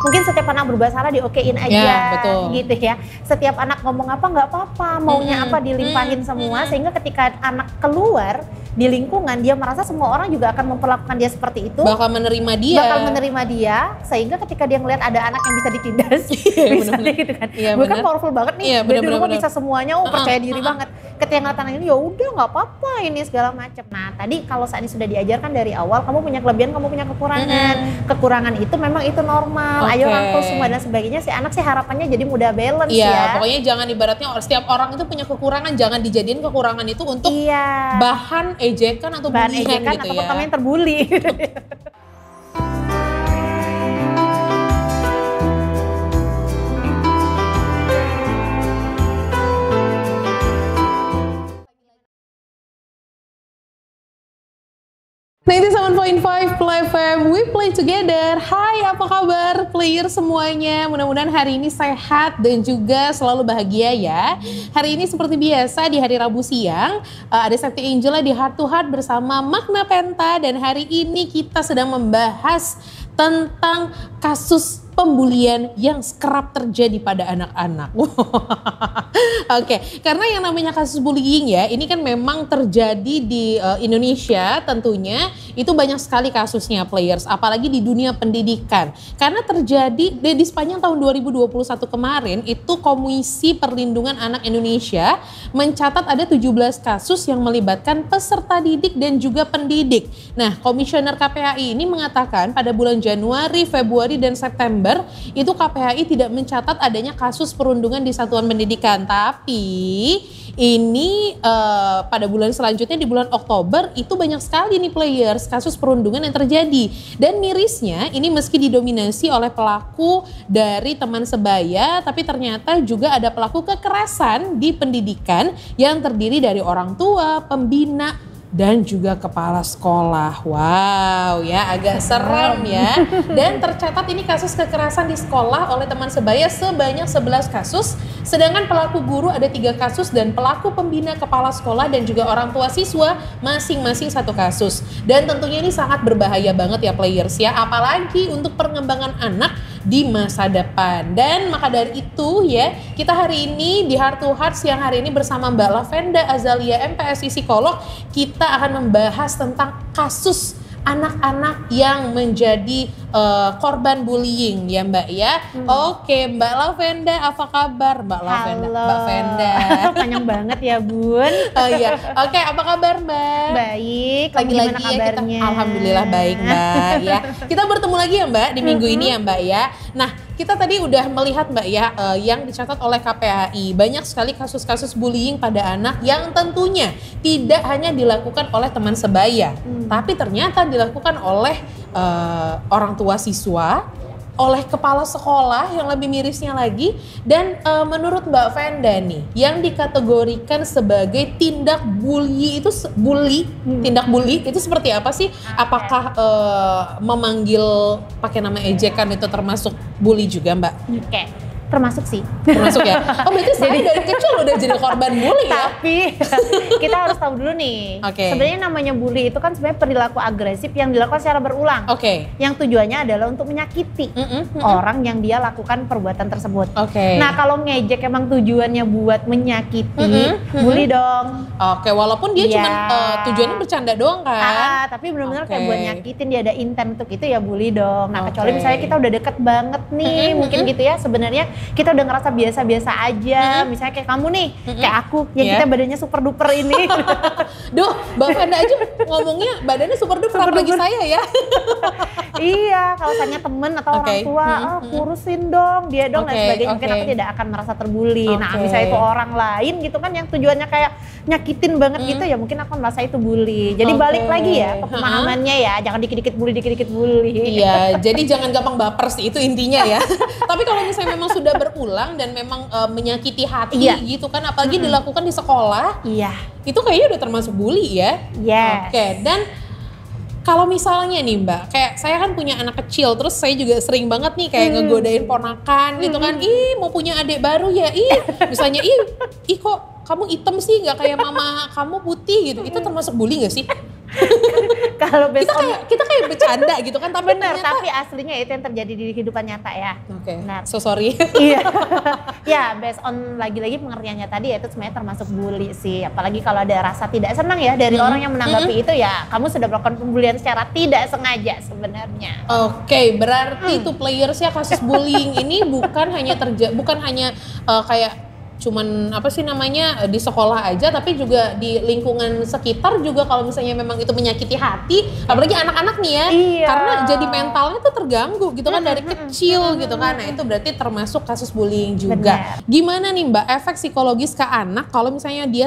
mungkin setiap anak berbuat salah diokein aja, Ya, betul. gitu ya. Setiap anak ngomong apa nggak apa-apa, maunya apa dilimpahin semua, sehingga ketika anak keluar di lingkungan dia merasa semua orang juga akan memperlakukan dia seperti itu, bakal menerima dia, sehingga ketika dia ngeliat ada anak yang bisa ditindas, misalnya gitu kan, Iya, gue kan bener. powerful banget nih, Iya, gue di rumah bener-bener. bisa semuanya, percaya diri banget. Ketika ngeliat anak ini, ya udah nggak apa-apa ini segala macam. Nah tadi kalau saat ini sudah diajarkan dari awal, kamu punya kelebihan, kamu punya kekurangan, kekurangan itu memang itu normal, ayo rangkul semua dan sebagainya. Si anak sih harapannya jadi mudah balance ya. Pokoknya jangan ibaratnya setiap orang itu punya kekurangan, jangan dijadiin kekurangan itu untuk bahan ejekan atau bahan bulian ejekan gitu atau ya. pertama yang terbuli. Nah, 97.5 Play FM, we play together. Hai, apa kabar player semuanya? Mudah-mudahan hari ini sehat dan juga selalu bahagia ya. Hari ini seperti biasa di hari Rabu siang, ada Sakti Angela di Heart to Heart bersama Magna Penta. Dan hari ini kita sedang membahas tentang kasus pembulian yang kerap terjadi pada anak-anak. Oke, karena yang namanya kasus bullying ya, ini kan memang terjadi di Indonesia tentunya, itu banyak sekali kasusnya players, apalagi di dunia pendidikan. Karena terjadi di sepanjang tahun 2021 kemarin, itu Komisi Perlindungan Anak Indonesia mencatat ada 17 kasus yang melibatkan peserta didik dan juga pendidik. Nah, Komisioner KPAI ini mengatakan pada bulan Januari, Februari, dan September itu KPAI tidak mencatat adanya kasus perundungan di satuan pendidikan. Tapi ini pada bulan selanjutnya di bulan Oktober itu banyak sekali nih players kasus perundungan yang terjadi. Dan mirisnya ini meski didominasi oleh pelaku dari teman sebaya, tapi ternyata juga ada pelaku kekerasan di pendidikan yang terdiri dari orang tua, pembina, dan juga kepala sekolah. Wow, ya agak serem ya. Dan tercatat ini kasus kekerasan di sekolah oleh teman sebaya sebanyak 11 kasus, sedangkan pelaku guru ada 3 kasus dan pelaku pembina, kepala sekolah, dan juga orang tua siswa masing-masing 1 kasus. Dan tentunya ini sangat berbahaya banget ya players ya, apalagi untuk perkembangan anak di masa depan. Dan maka dari itu ya, kita hari ini di Heart to Heart siang hari ini bersama Mbak Lavenda Azalia MPSI Psikolog, kita akan membahas tentang kasus anak-anak yang menjadi korban bullying ya Mbak ya. Oke, Mbak Lavenda, apa kabar Mbak Lavenda? Halo. Mbak Venda. Panjang banget ya Bun. Oh iya, oke, apa kabar Mbak? Baik, kamu Lagi-lagi gimana ya kabarnya? kita, alhamdulillah baik Mbak ya. Kita bertemu lagi ya Mbak di minggu ini ya Mbak ya. Nah, kita tadi udah melihat Mbak ya yang dicatat oleh KPAI. Banyak sekali kasus-kasus bullying pada anak yang tentunya tidak hanya dilakukan oleh teman sebaya, tapi ternyata dilakukan oleh orang tua siswa, oleh kepala sekolah yang lebih mirisnya lagi, dan menurut Mbak Venda nih yang dikategorikan sebagai tindak bully itu tindak bully itu seperti apa sih? Apakah memanggil pakai nama ejekan itu termasuk bully juga Mbak? Oke, termasuk sih. Termasuk ya? Oh berarti saya dari kecil udah jadi korban bully ya? Tapi kita harus tahu dulu nih, Oke. sebenarnya namanya bully itu kan sebenarnya perilaku agresif yang dilakukan secara berulang. Oke. Yang tujuannya adalah untuk menyakiti orang yang dia lakukan perbuatan tersebut. Oke. Nah kalau ngejek emang tujuannya buat menyakiti, bully dong. Oke, walaupun dia Iya. cuma tujuannya bercanda doang kan? Tapi benar-benar kayak Oke. buat nyakitin, dia ada intent untuk itu ya bully dong. Nah kecuali Oke. misalnya kita udah deket banget nih, mungkin gitu ya, sebenarnya kita udah ngerasa biasa-biasa aja. Misalnya kayak kamu nih, kayak aku yang Iya. kita badannya super duper ini. Duh, Mbak Venda aja ngomongnya badannya super duper apalagi saya ya. Iya, kalau misalnya temen atau Oke. orang tua, kurusin dong, dia dong dan Oke, sebagainya. Mungkin oke. aku tidak akan merasa terbully. Nah, Oke. misalnya itu orang lain gitu kan yang tujuannya kayak nyakitin banget gitu ya, mungkin aku merasa itu bully. Jadi Oke. balik lagi ya ke pemahamannya ya, jangan dikit-dikit bully. Iya, jadi jangan gampang baper sih, itu intinya ya. Tapi kalau misalnya memang sudah berulang dan memang menyakiti hati Iya. gitu kan, apalagi dilakukan di sekolah, Iya. itu kayaknya udah termasuk bully ya. Yes. Oke, dan kalau misalnya nih Mbak, kayak saya kan punya anak kecil, terus saya juga sering banget nih kayak ngegodain ponakan gitu kan, ih mau punya adik baru ya, misalnya ih kok kamu hitam sih, nggak kayak mama kamu putih gitu, itu termasuk bully nggak sih? Kalau based on kita kayak bercanda gitu kan, tapi bener, ternyata tapi aslinya itu yang terjadi di kehidupan nyata ya. Oke. Benar. So sorry. Iya. Ya, based on lagi-lagi pengertiannya tadi itu sebenarnya termasuk bully sih. Apalagi kalau ada rasa tidak senang ya dari orang yang menanggapi itu, ya kamu sudah melakukan pembulian secara tidak sengaja sebenarnya. Oke, berarti tuh playersnya kasus bullying ini bukan hanya kayak cuman apa sih namanya di sekolah aja, tapi juga di lingkungan sekitar juga kalau misalnya memang itu menyakiti hati, apalagi anak-anak nih ya, Iya. karena jadi mentalnya tuh terganggu gitu kan dari kecil gitu kan. Nah itu berarti termasuk kasus bullying juga. Benar. Gimana nih Mbak efek psikologis ke anak kalau misalnya dia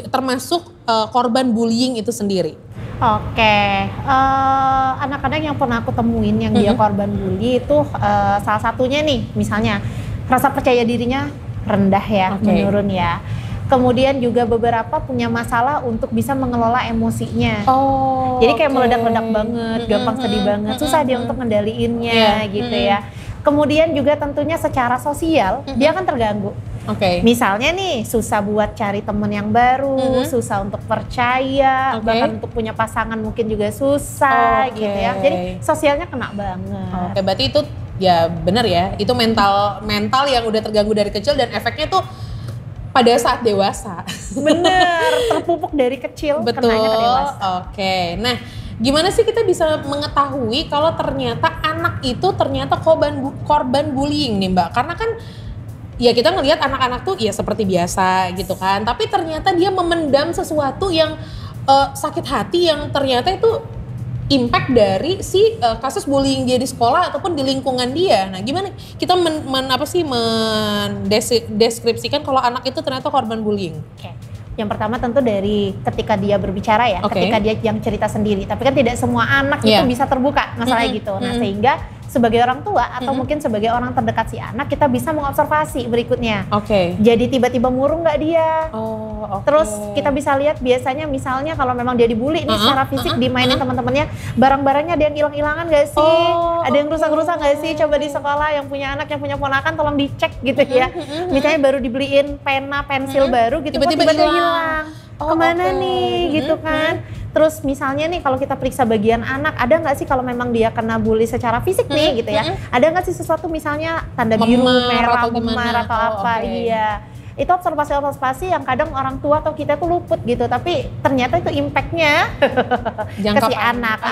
termasuk korban bullying itu sendiri? Oke, anak-anak yang pernah aku temuin yang dia korban bully itu salah satunya nih, misalnya rasa percaya dirinya rendah ya, menurun ya. Kemudian juga beberapa punya masalah untuk bisa mengelola emosinya. Jadi kayak meledak-ledak banget, gampang sedih banget, susah dia untuk ngendaliinnya gitu ya. Kemudian juga tentunya secara sosial dia akan terganggu. Misalnya nih susah buat cari temen yang baru, susah untuk percaya, bahkan untuk punya pasangan mungkin juga susah gitu ya. Jadi sosialnya kena banget. Berarti itu ya benar ya, itu mental yang udah terganggu dari kecil dan efeknya tuh pada saat dewasa. Bener, terpupuk dari kecil, kenanya ke dewasa. Nah gimana sih kita bisa mengetahui kalau ternyata anak itu ternyata korban bullying nih Mbak? Karena kan ya kita ngelihat anak-anak tuh ya seperti biasa gitu kan, tapi ternyata dia memendam sesuatu yang sakit hati yang ternyata itu impact dari si kasus bullying dia di sekolah ataupun di lingkungan dia. Nah gimana kita mendeskripsikan kalau anak itu ternyata korban bullying? Yang pertama tentu dari ketika dia berbicara ya, ketika dia yang cerita sendiri. Tapi kan tidak semua anak itu bisa terbuka masalah gitu. Nah sehingga sebagai orang tua atau mungkin sebagai orang terdekat si anak, kita bisa mengobservasi berikutnya. Jadi tiba-tiba murung nggak dia? Terus kita bisa lihat biasanya misalnya kalau memang dia dibully nih secara fisik, dimainin teman-temannya, barang-barangnya ada yang hilang-hilangan nggak sih? Ada yang rusak-rusak nggak sih? Coba di sekolah yang punya anak, yang punya ponakan tolong dicek gitu ya. Misalnya baru dibeliin pena, pensil baru gitu, tiba-tiba hilang. Kemana nih gitu kan? Terus misalnya nih kalau kita periksa bagian anak, ada nggak sih kalau memang dia kena bully secara fisik nih gitu ya, ada nggak sih sesuatu misalnya tanda biru, merah, memar atau apa? Iya. Itu observasi-observasi yang kadang orang tua atau kita tuh luput gitu, tapi ternyata itu impactnya ke si anak.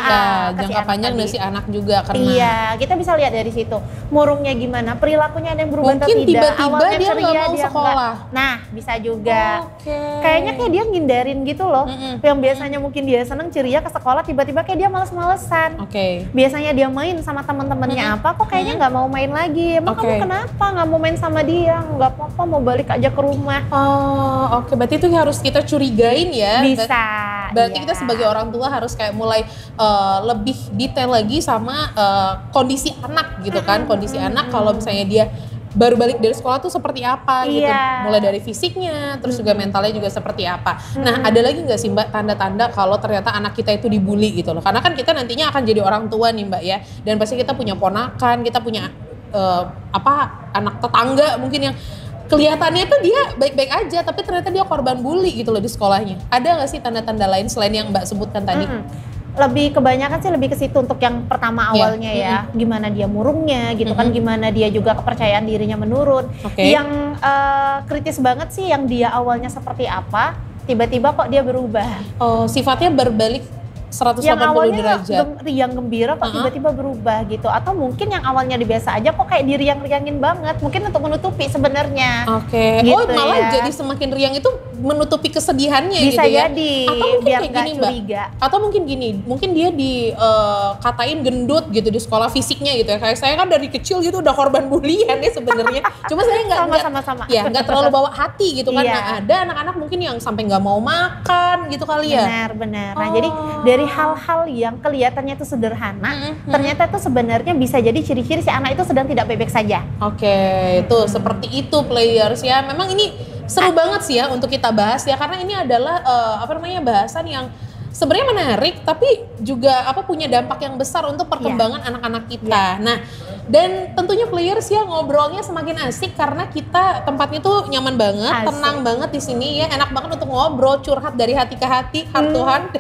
Jangka panjang dari si anak juga karena. Iya, kita bisa lihat dari situ. Murungnya gimana, perilakunya ada yang berubah atau tidak. Mungkin tiba-tiba awalnya dia nggak mau sekolah. Nah, bisa juga. Kayaknya kayak dia ngindarin gitu loh. Yang biasanya mungkin dia seneng ceria ke sekolah, tiba-tiba kayak dia males-malesan. Biasanya dia main sama teman-temannya apa, kok kayaknya nggak mau main lagi. Emang kamu kenapa nggak mau main sama dia? Nggak apa-apa, mau balik aja ke rumah. Berarti itu harus kita curigain ya. Bisa. Berarti kita sebagai orang tua harus kayak mulai lebih detail lagi sama kondisi anak gitu kan. Kondisi anak kalau misalnya dia baru balik dari sekolah tuh seperti apa gitu. Mulai dari fisiknya, terus juga mentalnya juga seperti apa. Nah ada lagi nggak sih Mbak tanda-tanda kalau ternyata anak kita itu dibully gitu loh. Karena kan kita nantinya akan jadi orang tua nih Mbak ya. Dan pasti kita punya ponakan, kita punya anak tetangga mungkin yang kelihatannya tuh dia baik-baik aja, tapi ternyata dia korban bully gitu loh di sekolahnya. Ada nggak sih tanda-tanda lain selain yang Mbak sebutkan tadi? Lebih kebanyakan sih lebih ke situ untuk yang pertama awalnya ya. Gimana dia murungnya gitu kan, gimana dia juga kepercayaan dirinya menurun. Yang kritis banget sih yang dia awalnya seperti apa, tiba-tiba kok dia berubah. Sifatnya berbalik 180 yang awalnya derajat. Yang gembira kok tiba-tiba berubah gitu, atau mungkin yang awalnya biasa aja kok kayak diriang-riangin banget, mungkin untuk menutupi sebenarnya. Gitu malah jadi semakin riang itu menutupi kesedihannya bisa gitu ya. Jadi atau mungkin biar kayak gak gini curiga. Mbak, atau mungkin gini, mungkin dia dikatain gendut gitu di sekolah fisiknya gitu ya. Kayak saya kan dari kecil gitu udah korban bulian ya sebenarnya. Cuma saya nggak terlalu bawa hati gitu kan. Nah, ada anak-anak mungkin yang sampai nggak mau makan gitu kali ya. Benar. Nah jadi dari hal-hal yang kelihatannya itu sederhana, ternyata itu sebenarnya bisa jadi ciri-ciri si anak itu sedang tidak baik-baik saja. Itu seperti itu players ya. Memang ini seru banget sih ya untuk kita bahas ya, karena ini adalah bahasan yang sebenarnya menarik tapi juga punya dampak yang besar untuk perkembangan anak-anak kita. Nah, Dan tentunya players ya ngobrolnya semakin asik karena kita tempatnya tuh nyaman banget, Asik. tenang banget di sini ya, enak banget untuk ngobrol, curhat dari hati ke hati, heart to heart.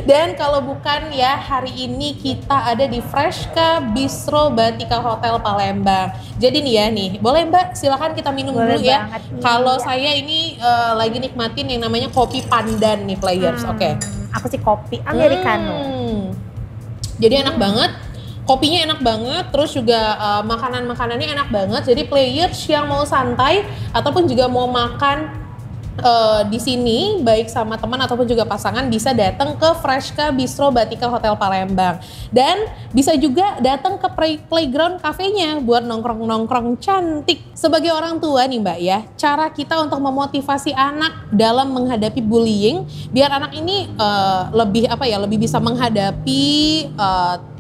Dan kalau bukan ya hari ini kita ada di Freshka Bistro Batika Hotel Palembang. Jadi nih ya nih, boleh Mbak silakan kita minum Boleh dulu ya. banget, Kalau iya. saya ini lagi nikmatin yang namanya kopi pandan nih players, oke. Aku sih kopi americano. Jadi enak banget. Kopinya enak banget, terus juga makanan-makanannya enak banget. Jadi players yang mau santai ataupun juga mau makan di sini baik sama teman ataupun juga pasangan bisa datang ke Freshka Bistro Batika Hotel Palembang. Dan bisa juga datang ke playground cafe-nya buat nongkrong-nongkrong cantik. Sebagai orang tua nih Mbak ya, cara kita untuk memotivasi anak dalam menghadapi bullying biar anak ini lebih bisa menghadapi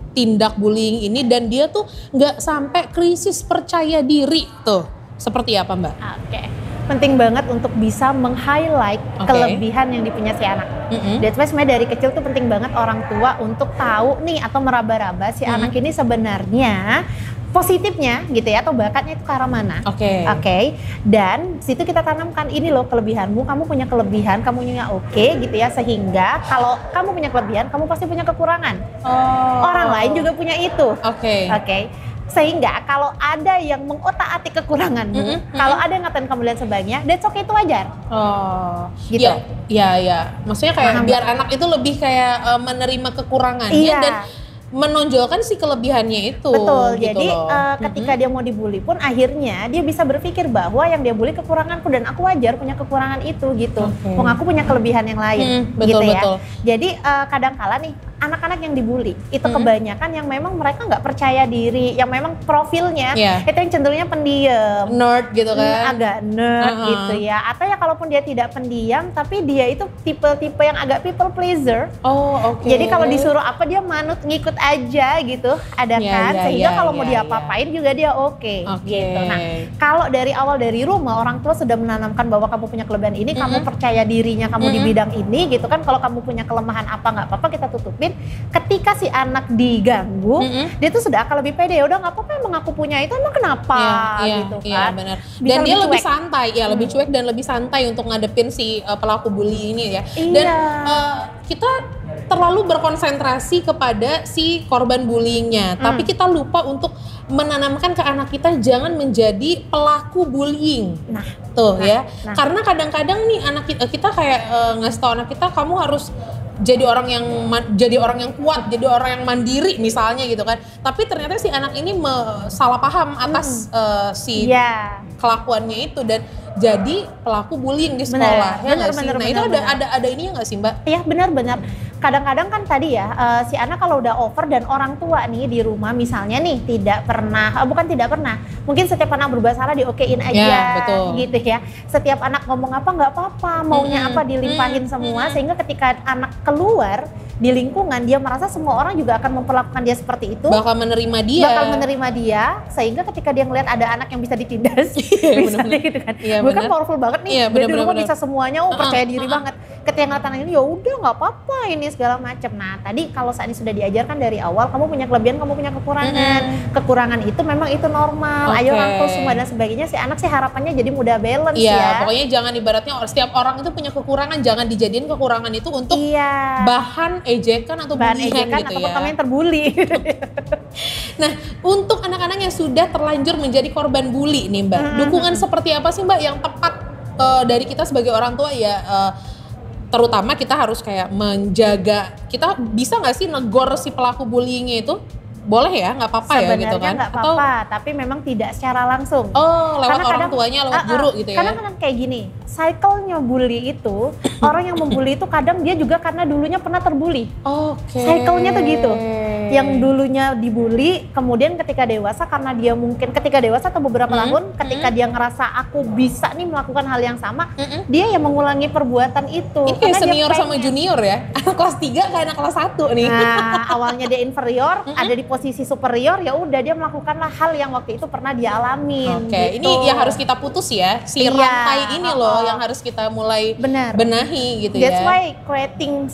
tindak bullying ini dan dia tuh nggak sampai krisis percaya diri tuh. Seperti apa Mbak? Oke. Penting banget untuk bisa meng-highlight kelebihan yang dipunya si anak. That's why sebenarnya dari kecil tuh penting banget orang tua untuk tahu nih atau meraba-raba si anak ini sebenarnya positifnya gitu ya atau bakatnya itu ke arah mana. Oke. Dan situ kita tanamkan ini loh kelebihanmu, kamu punya kelebihan, kamu punya gitu ya sehingga kalau kamu punya kelebihan, kamu pasti punya kekurangan. Orang lain juga punya itu. Oke. Sehingga kalau ada yang mengotak-atik kekuranganmu, kalau ada yang ngatain kamu dan sebagainya, that's okay, itu wajar. Gitu. Iya. Maksudnya kayak biar anak itu lebih kayak menerima kekurangannya dan menonjolkan si kelebihannya itu. Betul, gitu jadi ketika dia mau dibully pun akhirnya dia bisa berpikir bahwa yang dia bully kekuranganku dan aku wajar punya kekurangan itu gitu. Wong aku punya kelebihan yang lain gitu ya. Jadi kadang-kala nih anak-anak yang dibully itu kebanyakan yang memang mereka nggak percaya diri, yang memang profilnya itu yang cenderungnya pendiam, nerd gitu kan, agak nerd gitu ya, atau ya kalaupun dia tidak pendiam tapi dia itu tipe-tipe yang agak people pleaser. Jadi kalau disuruh apa dia manut ngikut aja gitu, ada kan, sehingga kalau mau diapa-apain juga dia gitu. Nah kalau dari awal dari rumah orang tua sudah menanamkan bahwa kamu punya kelebihan ini, kamu percaya dirinya kamu di bidang ini gitu kan, kalau kamu punya kelemahan apa nggak apa-apa kita tutupin. Ketika si anak diganggu, dia tuh sudah akan lebih pede. Udah nggak apa-apa, emang aku punya itu, emang kenapa gitu kan? Iya benar. Dan dia lebih santai, lebih cuek dan lebih santai untuk ngadepin si pelaku bully ini ya. Dan kita terlalu berkonsentrasi kepada si korban bullyingnya, tapi kita lupa untuk menanamkan ke anak kita jangan menjadi pelaku bullying. Karena kadang-kadang nih anak kita kayak ngasih tau anak kita kamu harus jadi orang yang kuat, jadi orang yang mandiri misalnya gitu kan. Tapi ternyata si anak ini salah paham atas kelakuannya itu dan jadi pelaku bullying di sekolah. Benar, itu ada ininya nggak sih Mbak? Iya benar. Kadang-kadang kan tadi ya si anak kalau udah over dan orang tua nih di rumah misalnya nih bukan tidak pernah, mungkin setiap anak berbuat salah diokein aja gitu ya. Setiap anak ngomong apa nggak apa-apa, maunya apa dilimpahin semua, sehingga ketika anak keluar di lingkungan dia merasa semua orang juga akan memperlakukan dia seperti itu, bakal menerima dia, sehingga ketika dia ngeliat ada anak yang bisa ditindas misalnya gitu kan, gue kan powerful banget nih, gue di rumah bisa semuanya, percaya diri banget. Ketika ngeliat anak ini ya udah nggak apa-apa ini segala macam. Nah tadi kalau saat ini sudah diajarkan dari awal, kamu punya kelebihan, kamu punya kekurangan. Kekurangan itu memang itu normal. Ayo rangkul semua dan sebagainya. Si anak sih harapannya jadi mudah balance ya. Pokoknya jangan ibaratnya setiap orang itu punya kekurangan, jangan dijadiin kekurangan itu untuk bahan ejekan atau bulian gitu ya. Kamu yang terbuli. Nah untuk anak-anak yang sudah terlanjur menjadi korban bully nih Mbak, dukungan seperti apa sih Mbak yang tepat dari kita sebagai orang tua ya? Terutama kita harus kayak menjaga, kita bisa nggak sih negor si pelaku bullyingnya itu? Boleh ya, nggak apa-apa ya gitu kan? Sebenarnya nggak apa-apa, tapi memang tidak secara langsung. Lewat orang tuanya, lewat guru gitu ya? Karena kadang kayak gini, cycle-nya bully itu, orang yang membuli itu kadang dia juga karena dulunya pernah terbuli. Cycle-nya tuh gitu. Yang dulunya dibully, kemudian ketika dewasa karena dia mungkin ketika dewasa atau beberapa tahun, ketika dia ngerasa aku bisa nih melakukan hal yang sama, dia yang mengulangi perbuatan itu. Ini kayak senior sama junior ya? Anak kelas 3 kayak anak kelas 1 nih. Nah, awalnya dia inferior, ada di posisi superior, ya udah dia melakukanlah hal yang waktu itu pernah dia alamin. Gitu. Ini yang harus kita putus ya, si rantai ini loh yang harus kita mulai benahi gitu ya. That's why creating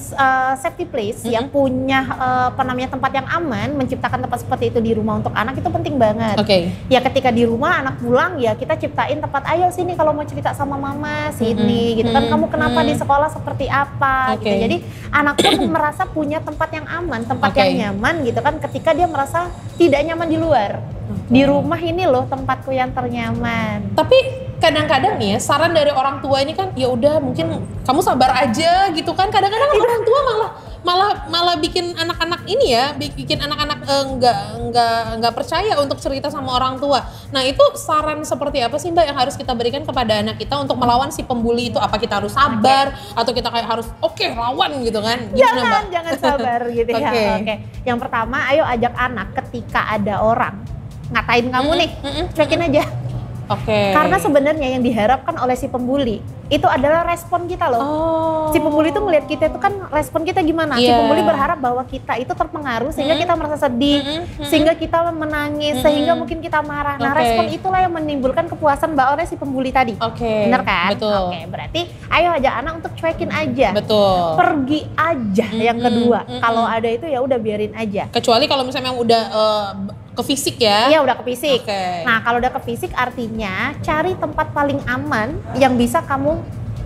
safety place yang punya tempat yang yang aman, menciptakan tempat seperti itu di rumah untuk anak itu penting banget. Oke. Ya ketika di rumah anak pulang ya kita ciptain tempat, ayo sini kalau mau cerita sama mama sini gitu kan, kamu kenapa di sekolah seperti apa gitu. Jadi anak pun merasa punya tempat yang aman, tempat yang nyaman gitu kan, ketika dia merasa tidak nyaman di luar. Di rumah ini loh tempatku yang ternyaman. Tapi kadang-kadang nih ya, saran dari orang tua ini kan ya udah mungkin kamu sabar aja gitu kan. Kadang-kadang kan orang tua malah bikin anak-anak ini ya, bikin anak-anak nggak percaya untuk cerita sama orang tua. Nah itu saran seperti apa sih Mbak yang harus kita berikan kepada anak kita untuk melawan si pembuli itu? Apa kita harus sabar atau kita kayak harus lawan gitu kan? Gimana, jangan sabar gitu ya. Oke. Yang pertama, ayo ajak anak ketika ada orang ngatain kamu nih, cuekin aja. Karena sebenarnya yang diharapkan oleh si pembuli itu adalah respon kita loh. Si pembuli itu ngelihat kita itu kan respon kita gimana. Si pembuli berharap bahwa kita itu terpengaruh sehingga kita merasa sedih, sehingga kita menangis, sehingga mungkin kita marah. Nah respon itulah yang menimbulkan kepuasan oleh si pembuli tadi. Bener kan? Betul. Berarti ayo ajak anak untuk cuekin aja. Betul. Pergi aja yang kedua. Kalau ada itu ya udah biarin aja. Kecuali kalau misalnya udah ke fisik ya? Iya udah ke fisik. Nah kalau udah ke fisik artinya cari tempat paling aman yang bisa kamu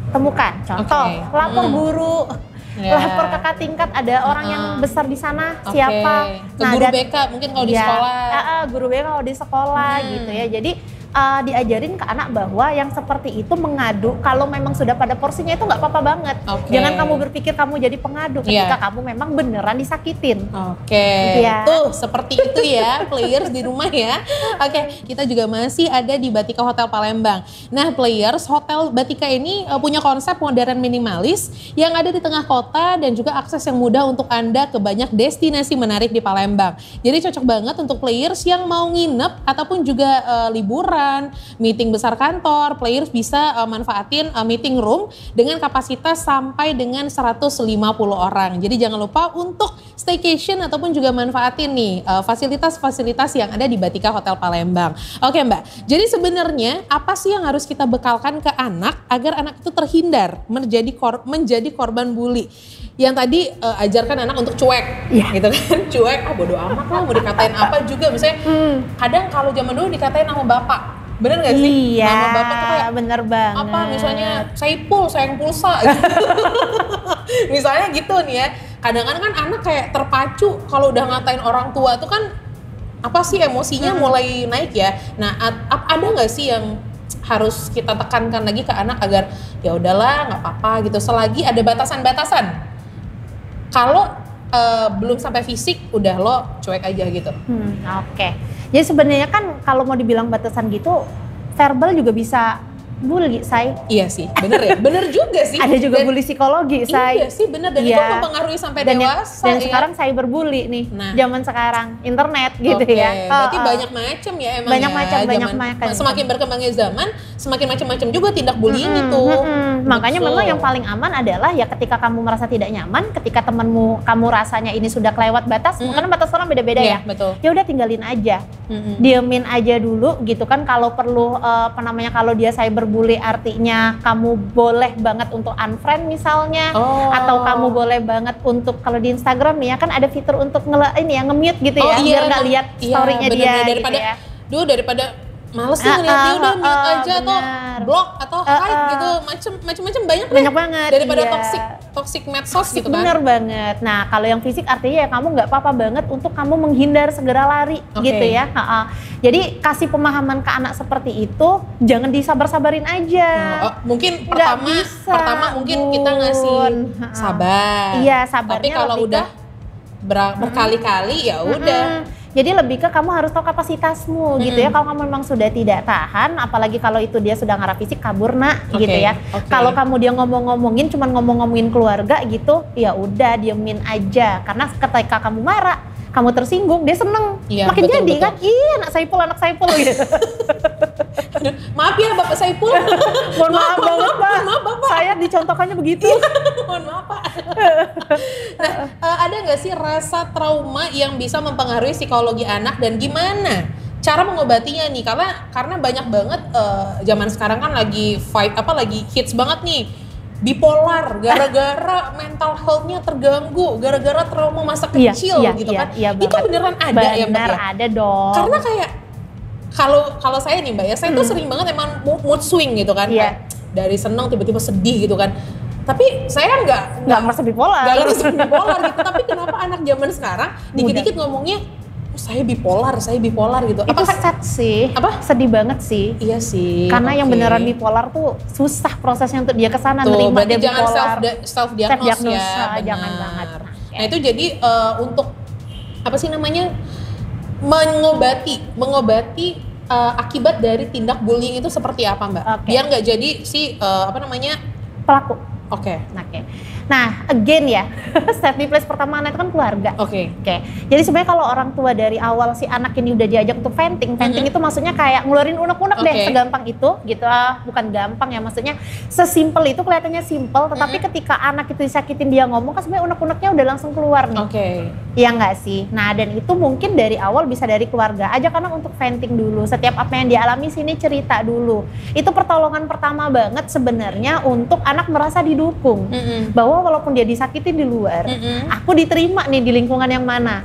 temukan. Contoh, lapor guru, lapor kakak tingkat, ada orang yang besar di sana, siapa. Ke guru BK mungkin kalau di sekolah. Guru BK kalau di sekolah gitu ya. Jadi diajarin ke anak bahwa yang seperti itu mengadu kalau memang sudah pada porsinya itu nggak apa-apa banget. Jangan kamu berpikir kamu jadi pengadu ketika kamu memang beneran disakitin. Tuh seperti itu ya players di rumah ya. Kita juga masih ada di Batika Hotel Palembang. Nah players, Hotel Batika ini punya konsep modern minimalis yang ada di tengah kota dan juga akses yang mudah untuk Anda ke banyak destinasi menarik di Palembang. Jadi cocok banget untuk players yang mau nginep ataupun juga liburan, meeting besar kantor. Players bisa manfaatin meeting room dengan kapasitas sampai dengan 150 orang. Jadi jangan lupa untuk staycation ataupun juga manfaatin nih fasilitas-fasilitas yang ada di Batika Hotel Palembang. Oke Mbak, jadi sebenarnya apa sih yang harus kita bekalkan ke anak agar anak itu terhindar menjadi korban bully? Yang tadi ajarkan anak untuk cuek, gitu kan, cuek, bodo amat lah mau dikatain apa juga. Misalnya kadang kalau zaman dulu dikatain nama bapak, bener gak sih? Iya, nama bapak tuh kayak bener banget. apa misalnya Saipul, sayang pulsa gitu. Misalnya gitu nih ya, kadang-kadang kan anak kayak terpacu kalau udah ngatain orang tua tuh kan apa sih emosinya mulai naik ya. Nah ada gak sih yang harus kita tekankan lagi ke anak agar ya udahlah nggak apa-apa gitu selagi ada batasan-batasan. Kalau belum sampai fisik, udah lo cuek aja gitu. Jadi sebenarnya kan kalau mau dibilang batasan gitu, verbal juga bisa bully, Say. Iya sih, bener ya, bener juga sih. Ada juga bully psikologi, Say. Iya sih, bener, dan itu mempengaruhi sampai dewasa. Dan sekarang cyberbully nih, zaman sekarang, internet gitu ya. Berarti banyak macam ya emang. Banyak macam. Semakin berkembangnya zaman, semakin macam-macam juga tindak bullying itu. Makanya memang yang paling aman adalah ya ketika kamu merasa tidak nyaman, ketika temanmu kamu rasanya ini sudah kelewat batas, karena batas orang beda-beda ya. Betul. Ya udah tinggalin aja, diemin aja dulu gitu kan. Kalau perlu kalau dia cyberbully artinya kamu boleh banget untuk unfriend misalnya, atau kamu boleh banget untuk kalau di Instagram nih ya kan ada fitur untuk nge-mute gitu ya, biar nggak lihat story-nya dia daripada, gitu ya. Daripada males nih ngeliat dia udah mute aja atau block atau hide gitu, macem-macem banyak banget daripada toxic medsos gitu kan. Bener banget. Nah kalau yang fisik artinya ya kamu nggak apa-apa banget untuk kamu menghindar, segera lari gitu ya. Jadi kasih pemahaman ke anak seperti itu, jangan disabar-sabarin aja. Mungkin pertama mungkin kita ngasih sabar. Iya, sabarnya. Tapi kalau udah berkali-kali ya udah. Jadi lebih ke kamu harus tahu kapasitasmu gitu ya. Kalau kamu memang sudah tidak tahan, apalagi kalau itu dia sudah ngarah fisik, kabur nak gitu ya. Kalau kamu dia ngomong-ngomongin, cuman ngomong-ngomongin keluarga gitu, ya udah diemin aja. Karena ketika kamu marah, kamu tersinggung, dia seneng. Makin betul, jadi kan, anak Saipul gitu. Aduh, maaf ya Bapak Saipul. Mohon maaf banget Pak. Maaf Bapak. Saya dicontohkannya begitu. Mohon maaf Pak. Nah, ada nggak sih rasa trauma yang bisa mempengaruhi psikologi anak dan gimana cara mengobatinya nih? Karena banyak banget zaman sekarang kan lagi hits banget nih. bipolar gara-gara mental health-nya terganggu, gara-gara trauma masa kecil gitu kan. Iya, itu beneran ada ya Mbak ya? Ada dong. Karena kayak kalau saya nih Mbak ya, saya tuh sering banget emang mood swing gitu kan. Kayak dari seneng tiba-tiba sedih gitu kan. Tapi saya nggak merasa bipolar. Nggak merasa bipolar gitu. Tapi kenapa anak zaman sekarang dikit-dikit ngomongnya saya bipolar gitu. Itu sad sih. Apa? Sedih banget sih. Iya sih. Karena yang beneran bipolar tuh susah prosesnya untuk dia kesana nerima dia bipolar. Self diagnose ya. Jangan banget. Nah itu jadi untuk apa sih namanya mengobati akibat dari tindak bullying itu seperti apa Mbak? Biar nggak jadi si pelaku. Oke. Nah, again ya, safety place pertama anak itu kan keluarga. Oke. Jadi sebenarnya kalau orang tua dari awal si anak ini udah diajak untuk venting itu maksudnya kayak ngeluarin unek-unek deh, segampang itu gitu. Bukan gampang ya, maksudnya sesimpel itu, kelihatannya simpel, tetapi ketika anak itu disakitin dia ngomong kan sebenarnya unek-uneknya udah langsung keluar nih. Iya nggak sih? Nah, dan itu mungkin dari awal bisa dari keluarga. Ajak anak untuk venting dulu. Setiap apa yang dialami sini cerita dulu. Itu pertolongan pertama banget sebenarnya untuk anak merasa didukung. Bahwa walaupun dia disakitin di luar, aku diterima nih di lingkungan yang mana,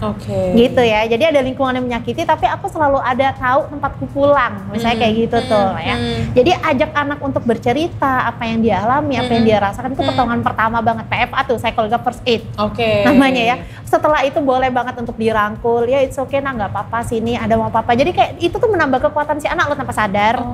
gitu ya. Jadi ada lingkungan yang menyakiti, tapi aku selalu ada tahu tempatku pulang, misalnya kayak gitu tuh ya. Jadi ajak anak untuk bercerita apa yang dia alami, apa yang dia rasakan, itu pertolongan pertama banget. PFA tuh, psychological first aid, namanya ya. Setelah itu boleh banget untuk dirangkul, ya it's okay nah, nggak apa-apa sini ada mau apa-apa. Jadi kayak itu tuh menambah kekuatan si anak lo tanpa sadar.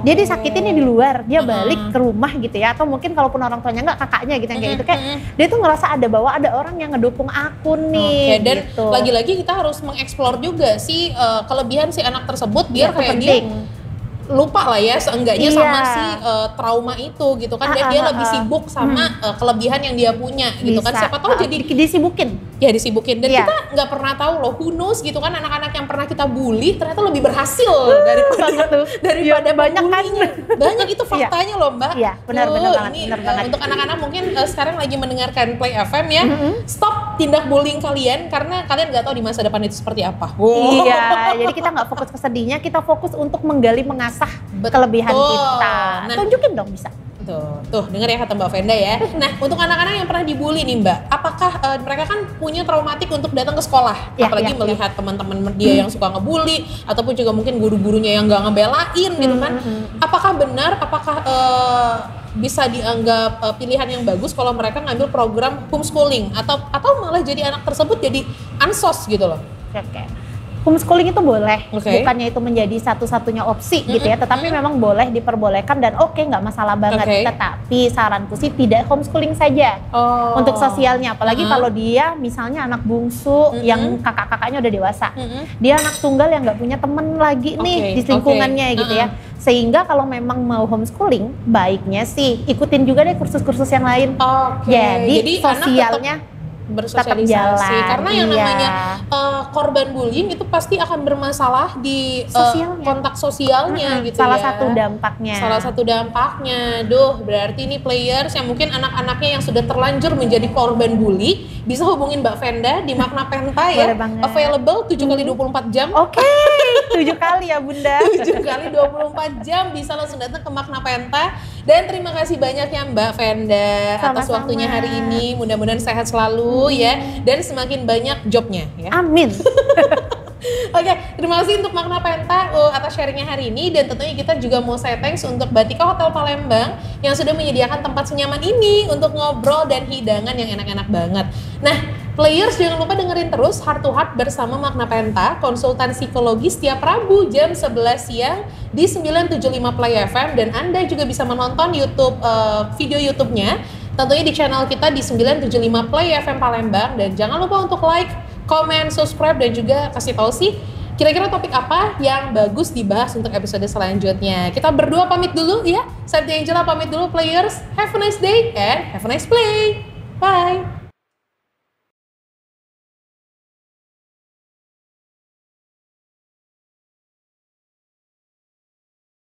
Dia disakitin di luar, dia balik ke rumah gitu ya, atau mungkin kalaupun orang tuanya nggak, kakaknya gitu yang kayak gitu, kayak dia tuh ngerasa ada bahwa ada orang yang ngedukung aku nih. Dan gitu. Lagi-lagi kita harus mengeksplor juga sih kelebihan si anak tersebut biar kayak dia lupa lah ya seenggaknya sama si trauma itu gitu kan. Dan dia lebih sibuk sama kelebihan yang dia punya gitu kan. Siapa tahu jadi disibukin. Dan kita nggak pernah tahu loh, who knows gitu kan, anak-anak yang pernah kita bully ternyata lebih berhasil daripada banyak kan. Banyak itu faktanya loh Mbak. Iya, benar banget. Untuk anak-anak mungkin sekarang lagi mendengarkan Play FM ya, stop tindak bullying kalian karena kalian nggak tahu di masa depan itu seperti apa. Iya, jadi kita nggak fokus ke sedihnya, kita fokus untuk menggali, mengasah kelebihan kita. Nah, tunjukin dong bisa. Tuh denger ya kata Mbak Venda ya. Nah, untuk anak-anak yang pernah dibully nih Mbak, apakah mereka kan punya traumatik untuk datang ke sekolah, apalagi melihat teman-teman dia yang suka ngebully, ataupun juga mungkin guru-gurunya yang nggak ngebelain gitu kan. Apakah benar, bisa dianggap pilihan yang bagus kalau mereka ngambil program homeschooling atau malah jadi anak tersebut jadi ansos gitu loh? Homeschooling itu boleh, bukannya itu menjadi satu-satunya opsi gitu ya, tetapi memang boleh diperbolehkan dan nggak masalah banget. Tetapi saranku sih tidak homeschooling saja untuk sosialnya, apalagi kalau dia misalnya anak bungsu yang kakak-kakaknya udah dewasa, dia anak tunggal yang nggak punya temen lagi nih di lingkungannya gitu ya. Sehingga kalau memang mau homeschooling, baiknya sih ikutin juga deh kursus-kursus yang lain. Jadi sosialnya bersosialisasi karena yang namanya korban bullying itu pasti akan bermasalah di kontak sosialnya gitu salah satu dampaknya. Berarti ini players yang mungkin anak-anaknya yang sudah terlanjur menjadi korban bully bisa hubungin Mbak Venda di Makna Penta ya, available 7 kali 24 jam. 7 kali ya Bunda. 7 kali 24 jam bisa langsung datang ke Makna Penta. Dan terima kasih banyak ya Mbak Venda atas waktunya hari ini. Mudah-mudahan sehat selalu ya, dan semakin banyak jobnya ya. Amin. Terima kasih untuk Makna Penta atas sharingnya hari ini, dan tentunya kita juga mau say thanks untuk Batika Hotel Palembang yang sudah menyediakan tempat senyaman ini untuk ngobrol dan hidangan yang enak-enak banget. Nah, players jangan lupa dengerin terus Heart to Heart bersama Makna Penta, konsultan psikologi setiap Rabu jam 11 siang di 975 Play FM, dan Anda juga bisa menonton video YouTube-nya tentunya di channel kita di 975 Play FM Palembang. Dan jangan lupa untuk like, comment, subscribe, dan juga kasih tahu sih kira-kira topik apa yang bagus dibahas untuk episode selanjutnya. Kita berdua pamit dulu ya. Santi Angela pamit dulu players. Have a nice day and have a nice play. Bye.